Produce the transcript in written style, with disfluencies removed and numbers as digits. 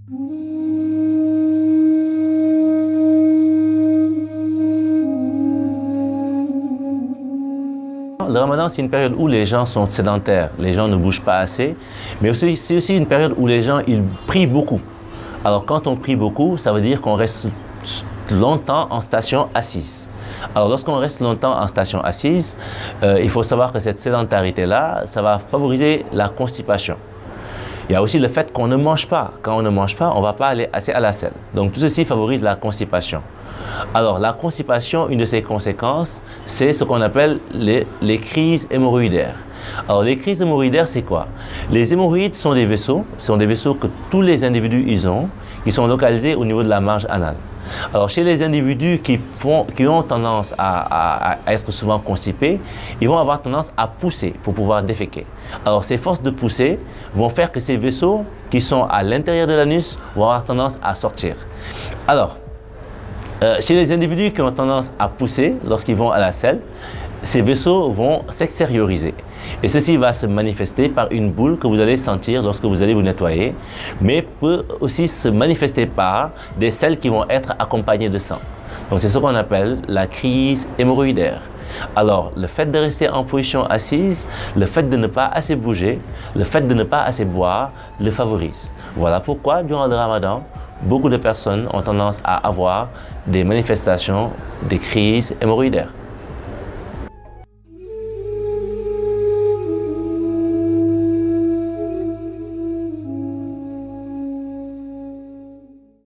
Le Ramadan, c'est une période où les gens sont sédentaires, les gens ne bougent pas assez, mais c'est aussi une période où les gens ils prient beaucoup. Alors quand on prie beaucoup, ça veut dire qu'on reste longtemps en station assise. Alors lorsqu'on reste longtemps en station assise, il faut savoir que cette sédentarité-là, ça va favoriser la constipation. Il y a aussi le fait qu'on ne mange pas. Quand on ne mange pas, on ne va pas aller assez à la selle. Donc tout ceci favorise la constipation. Alors la constipation, une de ses conséquences, c'est ce qu'on appelle les crises hémorroïdaires. Alors les crises hémorroïdaires, c'est quoi? Les hémorroïdes sont des vaisseaux que tous les individus ils ont, qui sont localisés au niveau de la marge anale. Alors chez les individus qui ont tendance à être souvent constipés, ils vont avoir tendance à pousser pour pouvoir déféquer. Alors ces forces de pousser vont faire que ces vaisseaux qui sont à l'intérieur de l'anus vont avoir tendance à sortir. Alors, chez les individus qui ont tendance à pousser lorsqu'ils vont à la selle, ces vaisseaux vont s'extérioriser. Et ceci va se manifester par une boule que vous allez sentir lorsque vous allez vous nettoyer, mais peut aussi se manifester par des selles qui vont être accompagnées de sang. Donc c'est ce qu'on appelle la crise hémorroïdaire. Alors le fait de rester en position assise, le fait de ne pas assez bouger, le fait de ne pas assez boire, le favorise. Voilà pourquoi durant le Ramadan, beaucoup de personnes ont tendance à avoir des manifestations, des crises hémorroïdaires.